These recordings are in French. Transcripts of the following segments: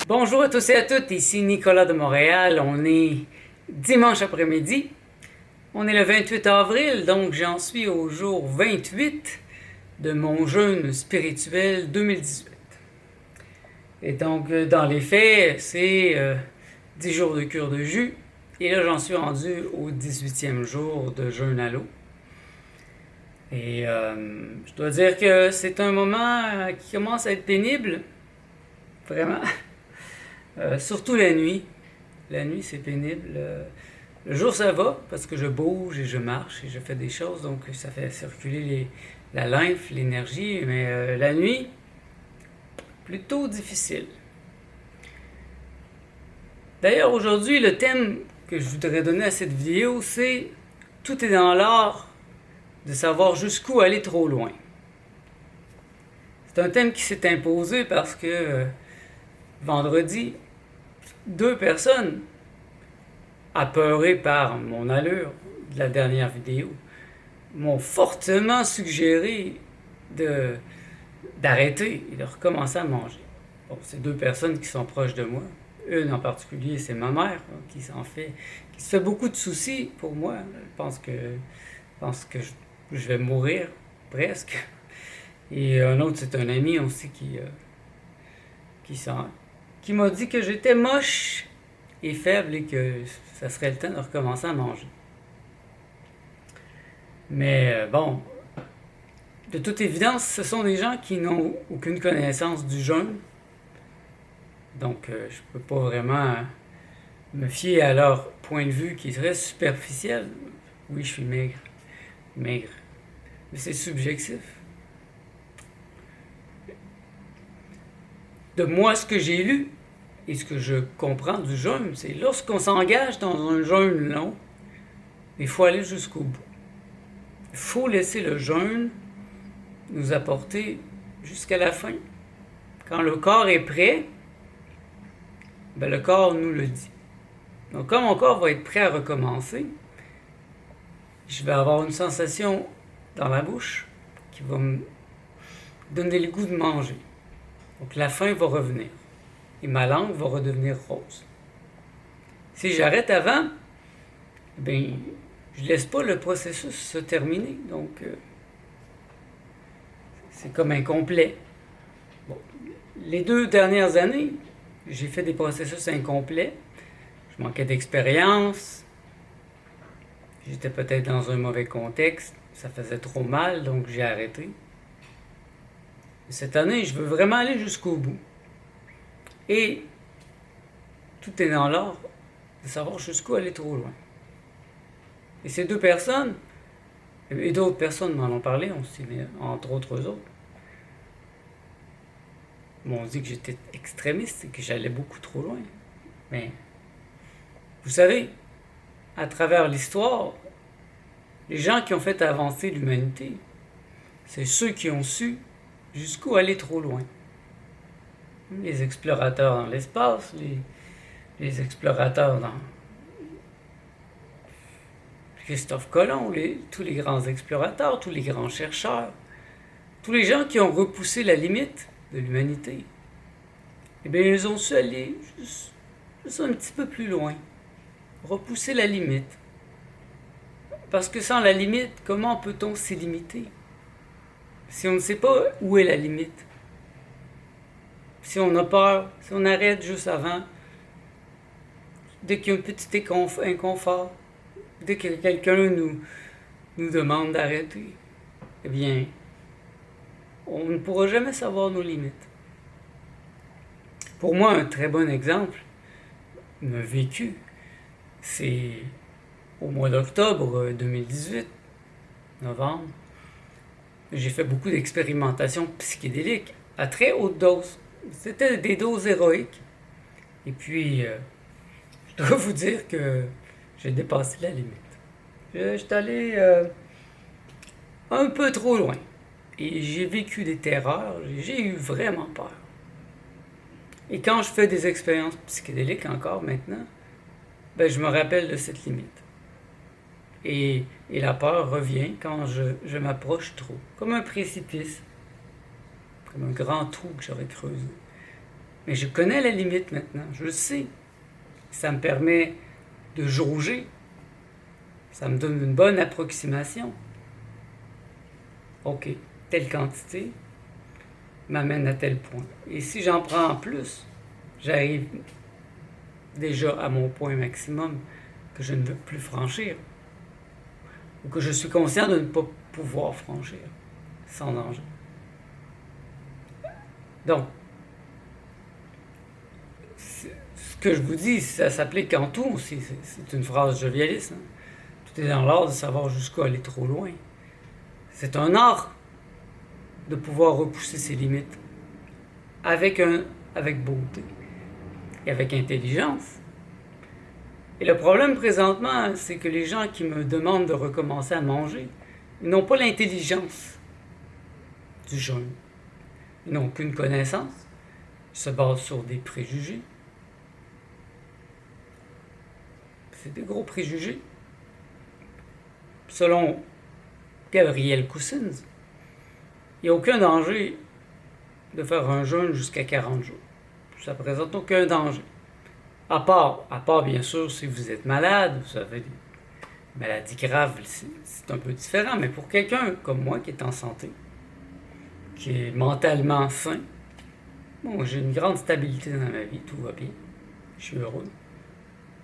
Bonjour à tous et à toutes, ici Nicolas de Montréal. On est dimanche après-midi. On est le 28 avril, donc j'en suis au jour 28 de mon jeûne spirituel 2018. Et donc, dans les faits, c'est 10 jours de cure de jus. Et là, j'en suis rendu au 18e jour de jeûne à l'eau. Et je dois dire que c'est un moment qui commence à être pénible, vraiment. Surtout la nuit. La nuit, c'est pénible. Le jour, ça va, parce que je bouge et je marche et je fais des choses, donc ça fait circuler la lymphe, l'énergie. Mais la nuit, plutôt difficile. D'ailleurs, aujourd'hui, le thème que je voudrais donner à cette vidéo, c'est « Tout est dans l'art de savoir jusqu'où aller trop loin ». C'est un thème qui s'est imposé parce que vendredi, 2 personnes, apeurées par mon allure de la dernière vidéo, m'ont fortement suggéré d'arrêter et de recommencer à manger. Bon, c'est 2 personnes qui sont proches de moi. Une en particulier, c'est ma mère, qui se fait beaucoup de soucis pour moi. Elle pense que je vais mourir, presque. Et un autre, c'est un ami aussi qui m'a dit que j'étais moche et faible et que ça serait le temps de recommencer à manger. Mais bon, de toute évidence, ce sont des gens qui n'ont aucune connaissance du jeûne. Donc, je peux pas vraiment me fier à leur point de vue qui est très superficiel. Oui, je suis maigre. Mais c'est subjectif. De moi, ce que j'ai lu et ce que je comprends du jeûne, c'est lorsqu'on s'engage dans un jeûne long, il faut aller jusqu'au bout. Il faut laisser le jeûne nous apporter jusqu'à la fin. Quand le corps est prêt, ben le corps nous le dit. Donc, quand mon corps va être prêt à recommencer, je vais avoir une sensation dans la bouche qui va me donner le goût de manger. Donc, la faim va revenir. Et ma langue va redevenir rose. Si j'arrête avant, ben, je laisse pas le processus se terminer. Donc, c'est comme incomplet. Bon, les 2 dernières années, j'ai fait des processus incomplets. Je manquais d'expérience. J'étais peut-être dans un mauvais contexte. Ça faisait trop mal, donc j'ai arrêté. Cette année, je veux vraiment aller jusqu'au bout. Et tout est dans l'art de savoir jusqu'où aller trop loin. Et ces 2 personnes, et d'autres personnes m'en ont parlé aussi, mais entre autres autres, m'ont dit que j'étais extrémiste et que j'allais beaucoup trop loin. Mais, vous savez, à travers l'histoire, les gens qui ont fait avancer l'humanité, c'est ceux qui ont su jusqu'où aller trop loin. Les explorateurs dans l'espace, les explorateurs dans Christophe Colomb, tous les grands explorateurs, tous les grands chercheurs, tous les gens qui ont repoussé la limite de l'humanité, eh bien, ils ont su aller juste un petit peu plus loin, repousser la limite. Parce que sans la limite, comment peut-on s'illimiter? Si on ne sait pas où est la limite, si on a peur, si on arrête juste avant, dès qu'il y a un petit inconfort, dès que quelqu'un nous demande d'arrêter, eh bien, on ne pourra jamais savoir nos limites. Pour moi, un très bon exemple, me vécu, c'est au mois d'octobre 2018, novembre, j'ai fait beaucoup d'expérimentations psychédéliques à très haute dose. C'était des doses héroïques. Et puis, je dois vous dire que j'ai dépassé la limite. Je suis allé un peu trop loin. Et j'ai vécu des terreurs, j'ai eu vraiment peur. Et quand je fais des expériences psychédéliques encore maintenant, ben je me rappelle de cette limite. Et la peur revient quand je m'approche trop, comme un précipice, comme un grand trou que j'aurais creusé. Mais je connais la limite maintenant, je le sais. Ça me permet de jauger. Ça me donne une bonne approximation. OK, telle quantité m'amène à tel point. Et si j'en prends en plus, j'arrive déjà à mon point maximum que je ne veux plus franchir, ou que je suis conscient de ne pas pouvoir franchir sans danger. Donc, ce que je vous dis, ça s'applique en tout aussi. C'est une phrase jovialiste. Hein? Tout est dans l'art de savoir jusqu'où aller trop loin. C'est un art de pouvoir repousser ses limites avec beauté et avec intelligence. Et le problème présentement, c'est que les gens qui me demandent de recommencer à manger, ils n'ont pas l'intelligence du jeûne. Ils n'ont aucune connaissance. Ils se basent sur des préjugés. C'est des gros préjugés. Selon Gabriel Coussins, il n'y a aucun danger de faire un jeûne jusqu'à 40 jours. Ça ne présente aucun danger. À part bien sûr si vous êtes malade, vous avez des maladies graves, c'est un peu différent, mais pour quelqu'un comme moi qui est en santé, qui est mentalement sain, bon, j'ai une grande stabilité dans ma vie, tout va bien, je suis heureux,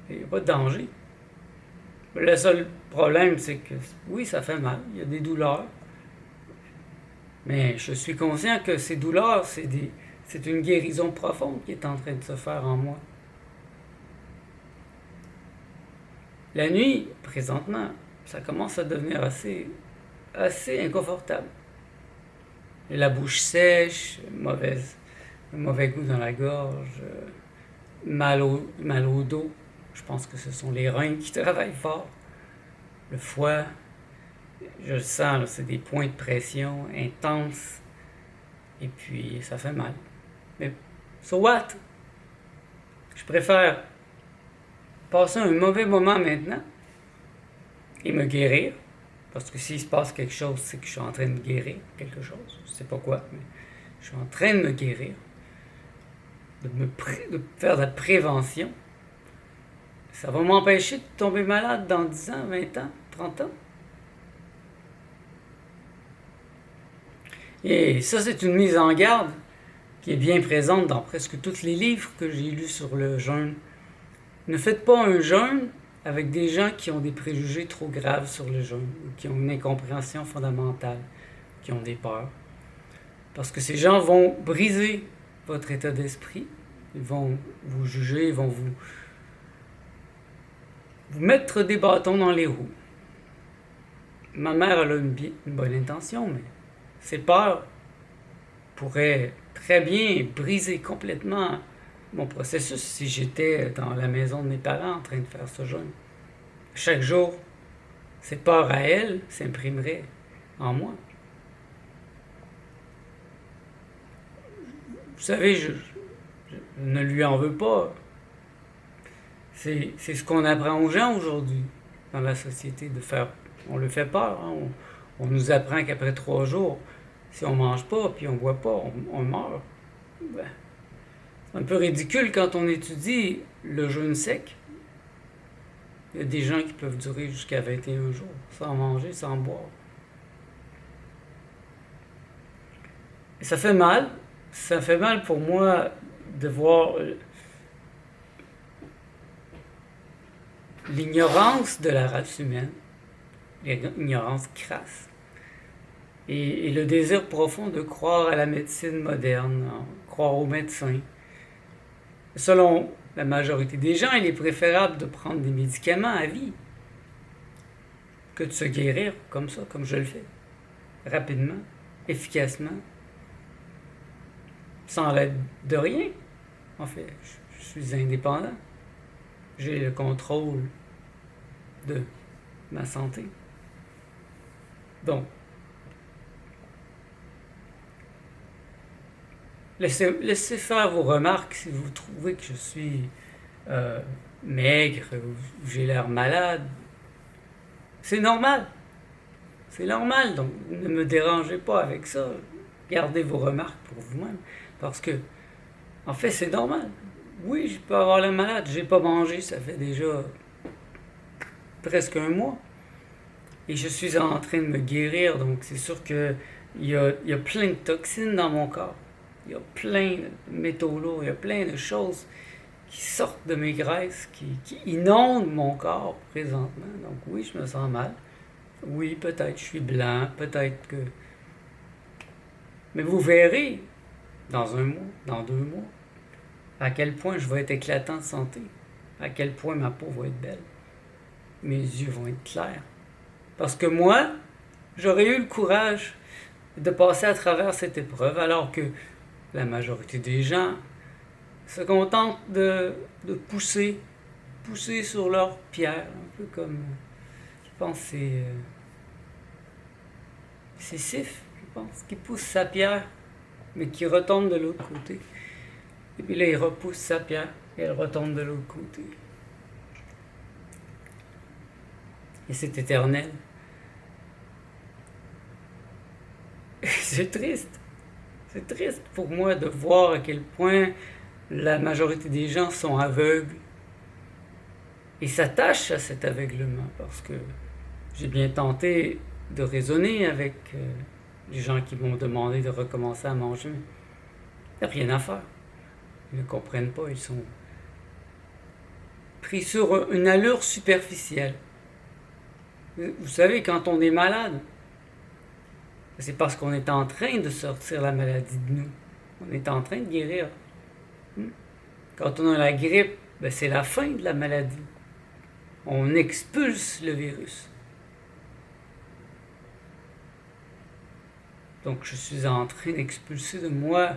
il n'y a pas de danger. Le seul problème, c'est que oui, ça fait mal, il y a des douleurs, mais je suis conscient que ces douleurs, c'est une guérison profonde qui est en train de se faire en moi. La nuit, présentement, ça commence à devenir assez inconfortable. J'ai la bouche sèche, mauvais goût dans la gorge, mal au dos. Je pense que ce sont les reins qui travaillent fort. Le foie, je le sens, là, c'est des points de pression intenses. Et puis, ça fait mal. Mais, so what? Je préfère passer un mauvais moment maintenant et me guérir. Parce que s'il se passe quelque chose, c'est que je suis en train de guérir quelque chose. Je ne sais pas quoi, mais je suis en train de me guérir. De faire de la prévention. Ça va m'empêcher de tomber malade dans 10 ans, 20 ans, 30 ans. Et ça, c'est une mise en garde qui est bien présente dans presque tous les livres que j'ai lus sur le jeûne. Ne faites pas un jeûne avec des gens qui ont des préjugés trop graves sur le jeûne, ou qui ont une incompréhension fondamentale, qui ont des peurs. Parce que ces gens vont briser votre état d'esprit, ils vont vous juger, ils vont vous mettre des bâtons dans les roues. Ma mère, elle a une bonne intention, mais ses peurs pourraient très bien briser complètement mon processus si j'étais dans la maison de mes parents en train de faire ce jeûne. Chaque jour, ces peurs à elle s'imprimeraient en moi. Vous savez, je ne lui en veux pas. C'est ce qu'on apprend aux gens aujourd'hui dans la société de faire. On le fait peur. Hein? On nous apprend qu'après 3 jours, si on mange pas puis on boit pas, on meurt. Ben, c'est un peu ridicule quand on étudie le jeûne sec. Il y a des gens qui peuvent durer jusqu'à 21 jours sans manger, sans boire. Et ça fait mal. Ça fait mal pour moi de voir l'ignorance de la race humaine, l'ignorance crasse, et le désir profond de croire à la médecine moderne, croire aux médecins. Selon la majorité des gens, il est préférable de prendre des médicaments à vie que de se guérir comme ça, comme je le fais, rapidement, efficacement, sans l'aide de rien. En fait, je suis indépendant. J'ai le contrôle de ma santé. Donc, laissez faire vos remarques si vous trouvez que je suis maigre ou j'ai l'air malade. C'est normal. C'est normal, donc ne me dérangez pas avec ça. Gardez vos remarques pour vous-même. Parce que En fait, c'est normal. Oui, je peux avoir la malade. J'ai pas mangé, ça fait déjà presque un mois. Et je suis en train de me guérir, donc c'est sûr que il y a plein de toxines dans mon corps. Il y a plein de métaux lourds, il y a plein de choses qui sortent de mes graisses, qui inondent mon corps présentement. Donc oui, je me sens mal. Oui, peut-être je suis blanc, peut-être que... Mais vous verrez dans un mois, dans 2 mois, à quel point je vais être éclatant de santé, à quel point ma peau va être belle, mes yeux vont être clairs. Parce que moi, j'aurais eu le courage de passer à travers cette épreuve, alors que la majorité des gens se contentent pousser sur leur pierre, un peu comme, je pense que c'est Sif, je pense, qui pousse sa pierre, mais qui retombe de l'autre côté. Et puis là, il repousse sa pierre, et elle retombe de l'autre côté. Et c'est éternel. C'est triste. C'est triste pour moi de voir à quel point la majorité des gens sont aveugles et s'attachent à cet aveuglement parce que j'ai bien tenté de raisonner avec les gens qui m'ont demandé de recommencer à manger. Il n'y a rien à faire. Ils ne comprennent pas, ils sont pris sur une allure superficielle. Vous savez, quand on est malade, c'est parce qu'on est en train de sortir la maladie de nous. On est en train de guérir. Quand on a la grippe, c'est la fin de la maladie. On expulse le virus. Donc je suis en train d'expulser de moi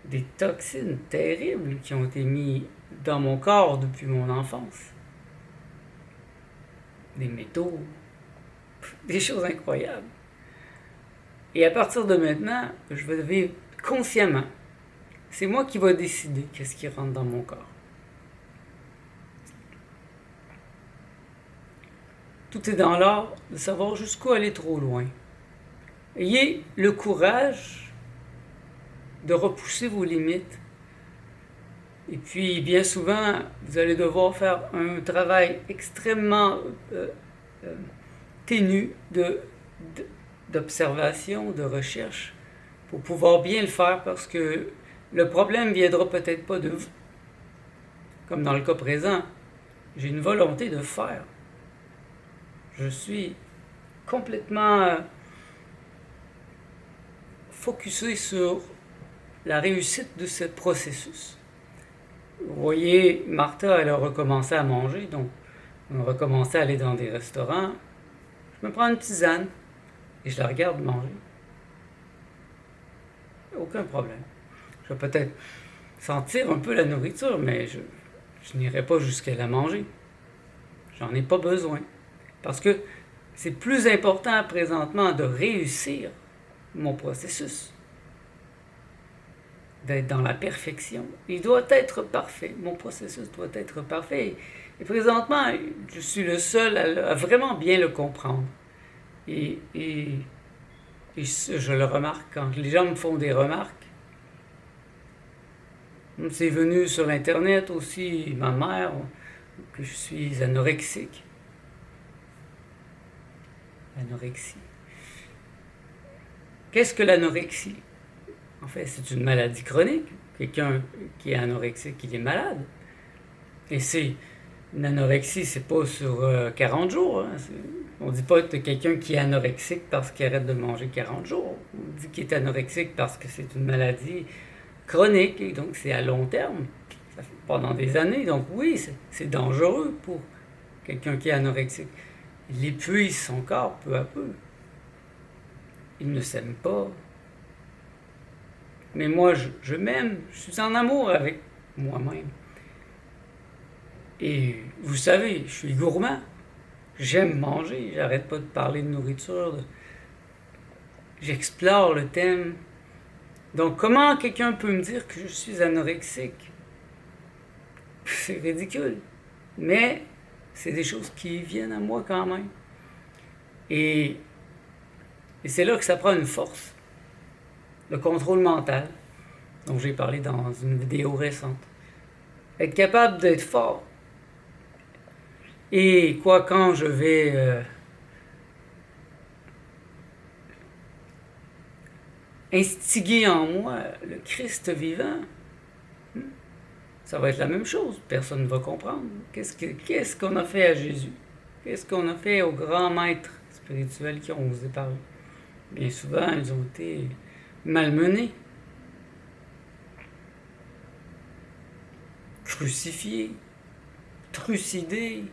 des toxines terribles qui ont été mises dans mon corps depuis mon enfance. Des métaux, des choses incroyables. Et à partir de maintenant, je vais vivre consciemment. C'est moi qui vais décider qu'est-ce qui rentre dans mon corps. Tout est dans l'art de savoir jusqu'où aller trop loin. Ayez le courage de repousser vos limites. Et puis, bien souvent, vous allez devoir faire un travail extrêmement ténu d'observation, de recherche, pour pouvoir bien le faire, parce que le problème ne viendra peut-être pas de vous. Comme dans le cas présent, j'ai une volonté de faire. Je suis complètement focusé sur la réussite de ce processus. Vous voyez, Martha, elle a recommencé à manger, donc on a recommencé à aller dans des restaurants. Je me prends une tisane et je la regarde manger. Aucun problème. Je vais peut-être sentir un peu la nourriture, mais je n'irai pas jusqu'à la manger. J'en ai pas besoin. Parce que c'est plus important présentement de réussir mon processus, d'être dans la perfection. Il doit être parfait. Mon processus doit être parfait. Et présentement, je suis le seul à vraiment bien le comprendre. Et je le remarque quand les gens me font des remarques. C'est venu sur l'Internet aussi, ma mère, que je suis anorexique. Anorexie. Qu'est-ce que l'anorexie? En fait, c'est une maladie chronique. Quelqu'un qui est anorexique, il est malade. Et c'est une anorexie, c'est pas sur 40 jours. Hein. On dit pas de quelqu'un qui est anorexique parce qu'il arrête de manger 40 jours. On dit qu'il est anorexique parce que c'est une maladie chronique, et donc c'est à long terme. Ça fait pendant des années. Donc oui, c'est dangereux pour quelqu'un qui est anorexique. Il épuise son corps peu à peu. Il ne s'aime pas. Mais moi, je m'aime. Je suis en amour avec moi-même. Et vous savez, je suis gourmand. J'aime manger. J'arrête pas de parler de nourriture. J'explore le thème. Donc, comment quelqu'un peut me dire que je suis anorexique? C'est ridicule. Mais c'est des choses qui viennent à moi quand même. Et c'est là que ça prend une force. Le contrôle mental. dont j'ai parlé dans une vidéo récente. Être capable d'être fort. Et quoi quand je vais instiguer en moi le Christ vivant, ça va être la même chose. Personne ne va comprendre. Qu'est-ce qu'on a fait à Jésus? Qu'est-ce qu'on a fait aux grands maîtres spirituels qui ont osé parler? Bien souvent, ils ont été malmenés, crucifiés, trucidés.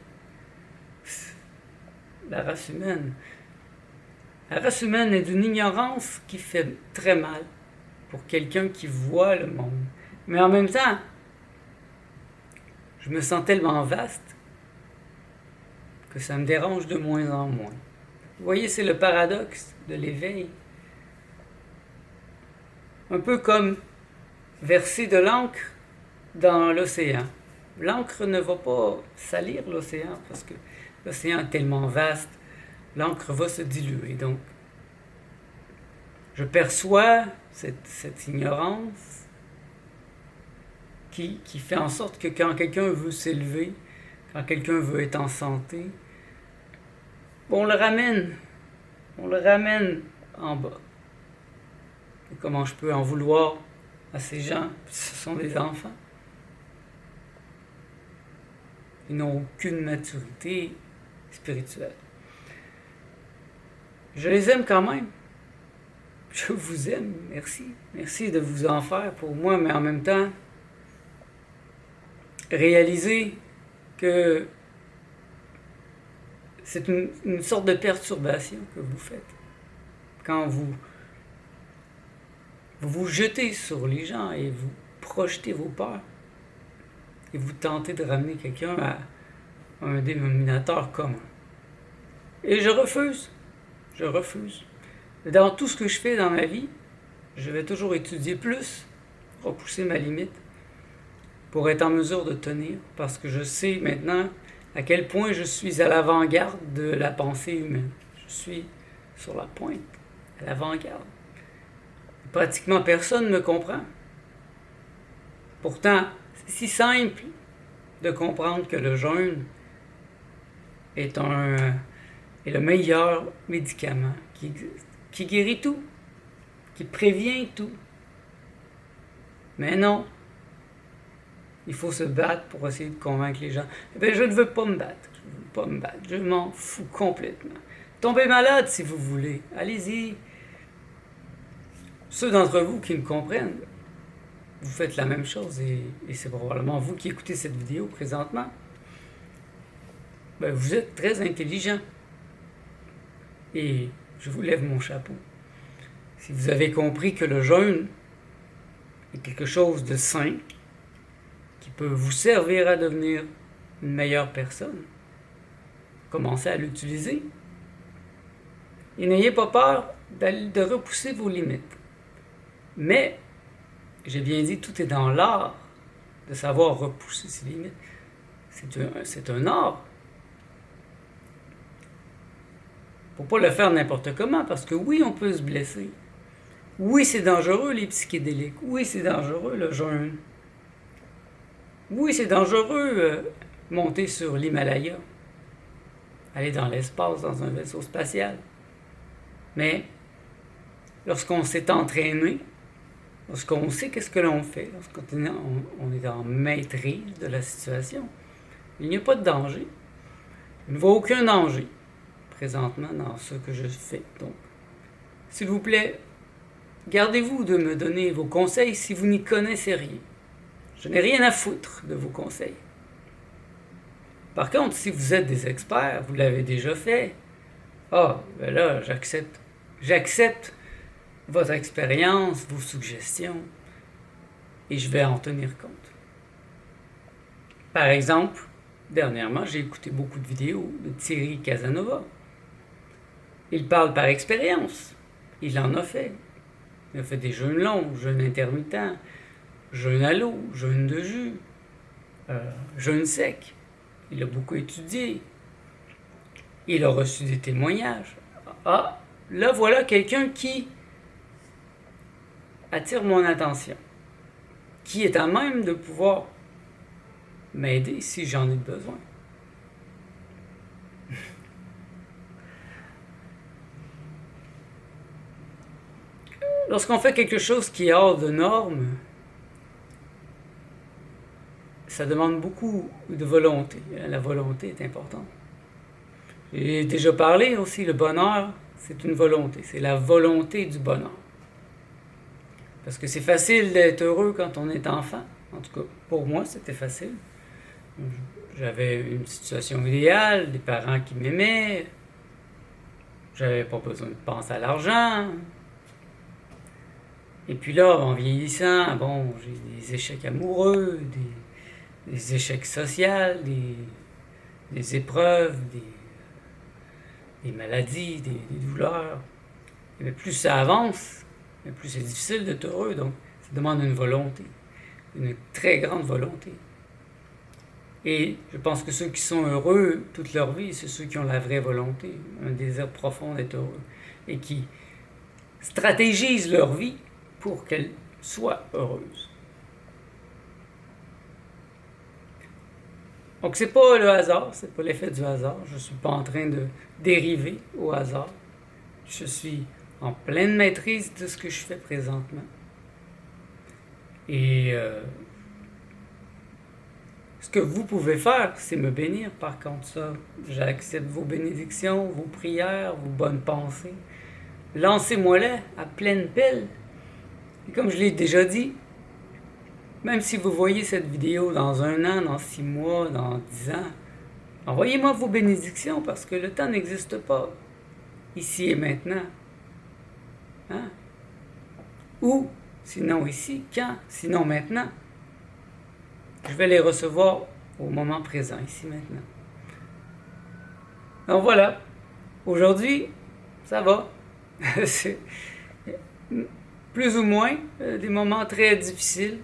La race humaine. La race humaine est d'une ignorance qui fait très mal pour quelqu'un qui voit le monde. Mais en même temps, je me sens tellement vaste que ça me dérange de moins en moins. Vous voyez, c'est le paradoxe de l'éveil. Un peu comme verser de l'encre dans l'océan. L'encre ne va pas salir l'océan parce que l'océan est tellement vaste, l'encre va se diluer. Donc, je perçois cette ignorance qui fait en sorte que quand quelqu'un veut s'élever, quand quelqu'un veut être en santé, on le ramène en bas. Et comment je peux en vouloir à ces gens? Ce sont des enfants. Ils n'ont aucune maturité spirituelle. Je les aime quand même. Je vous aime, merci. Merci de vous en faire pour moi, mais en même temps, réaliser que c'est une sorte de perturbation que vous faites. Quand vous vous jetez sur les gens et vous projetez vos peurs et vous tentez de ramener quelqu'un à un dénominateur commun. Et je refuse. Dans tout ce que je fais dans ma vie, je vais toujours étudier plus, repousser ma limite pour être en mesure de tenir, parce que je sais maintenant à quel point je suis à l'avant-garde de la pensée humaine. Je suis sur la pointe, à l'avant-garde. Pratiquement personne ne me comprend. Pourtant, c'est si simple de comprendre que le jeûne est le meilleur médicament qui existe, qui guérit tout, qui prévient tout. Mais non, il faut se battre pour essayer de convaincre les gens. Eh bien, je ne veux pas me battre. Je m'en fous complètement. Tombez malade si vous voulez. Allez-y. Ceux d'entre vous qui me comprennent, vous faites la même chose et c'est probablement vous qui écoutez cette vidéo présentement. Ben, vous êtes très intelligent. Et je vous lève mon chapeau. Si vous avez compris que le jeûne est quelque chose de sain, qui peut vous servir à devenir une meilleure personne, commencez à l'utiliser. Et n'ayez pas peur de repousser vos limites. Mais, j'ai bien dit, tout est dans l'art de savoir repousser ses limites. C'est un art. Faut pas le faire n'importe comment, parce que oui, on peut se blesser. Oui, c'est dangereux, les psychédéliques. Oui, c'est dangereux, le jeûne. Oui, c'est dangereux, monter sur l'Himalaya. Aller dans l'espace, dans un vaisseau spatial. Mais, lorsqu'on s'est entraîné, lorsqu'on sait qu'est-ce que l'on fait, lorsqu'on est en maîtrise de la situation, il n'y a pas de danger. Il ne voit aucun danger présentement dans ce que je fais. Donc, s'il vous plaît, gardez-vous de me donner vos conseils si vous n'y connaissez rien. Je n'ai rien à foutre de vos conseils. Par contre, si vous êtes des experts, vous l'avez déjà fait, ben là, j'accepte votre expérience, vos suggestions, et je vais en tenir compte. Par exemple, dernièrement, j'ai écouté beaucoup de vidéos de Thierry Casanova. Il parle par expérience. Il en a fait. Il a fait des jeûnes longs, jeûnes intermittents, jeûne à l'eau, jeûne de jus, jeûne sec. Il a beaucoup étudié. Il a reçu des témoignages. Là voilà quelqu'un qui attire mon attention. qui est à même de pouvoir m'aider si j'en ai besoin. Lorsqu'on fait quelque chose qui est hors de norme, ça demande beaucoup de volonté. La volonté est importante. J'ai déjà parlé aussi, le bonheur, c'est une volonté. C'est la volonté du bonheur. Parce que c'est facile d'être heureux quand on est enfant. En tout cas, pour moi, c'était facile. J'avais une situation idéale, des parents qui m'aimaient. J'avais pas besoin de penser à l'argent. Et puis là, en vieillissant, bon, j'ai des échecs amoureux, des échecs sociaux, des épreuves, des maladies, des douleurs. Et plus ça avance, plus c'est difficile d'être heureux. Donc, ça demande une volonté, une très grande volonté. Et je pense que ceux qui sont heureux toute leur vie, c'est ceux qui ont la vraie volonté, un désir profond d'être heureux, et qui stratégisent leur vie pour qu'elle soit heureuse. Donc c'est pas le hasard, c'est pas l'effet du hasard. Je suis pas en train de dériver au hasard. Je suis en pleine maîtrise de ce que je fais présentement. Et ce que vous pouvez faire, c'est me bénir par contre ça. J'accepte vos bénédictions, vos prières, vos bonnes pensées. Lancez-moi-les à pleine pelle. Et comme je l'ai déjà dit, même si vous voyez cette vidéo dans 1 an, dans 6 mois, dans 10 ans, envoyez-moi vos bénédictions parce que le temps n'existe pas ici et maintenant. Hein? Ou, sinon ici, quand, sinon maintenant. Je vais les recevoir au moment présent, ici maintenant. Donc voilà, aujourd'hui, ça va. C'est plus ou moins des moments très difficiles,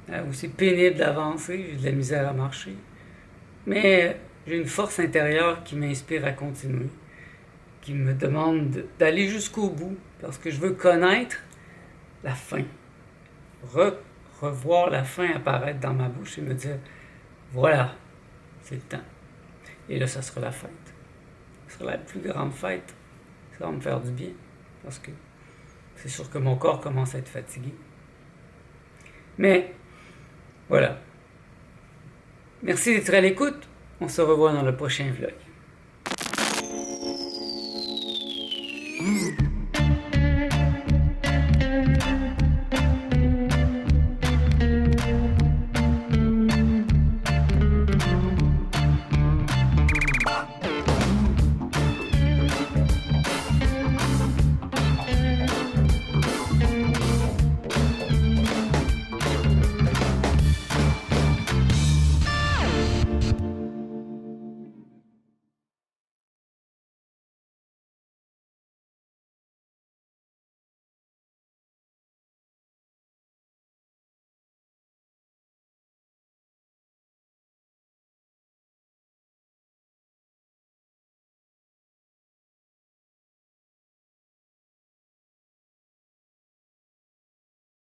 où c'est pénible d'avancer, j'ai de la misère à marcher. Mais j'ai une force intérieure qui m'inspire à continuer, qui me demande d'aller jusqu'au bout, parce que je veux connaître la fin. Revoir la fin apparaître dans ma bouche et me dire, voilà, c'est le temps. Et là, ça sera la fête. Ce sera la plus grande fête. Ça va me faire du bien, parce que c'est sûr que mon corps commence à être fatigué. Mais, voilà. Merci d'être à l'écoute. On se revoit dans le prochain vlog.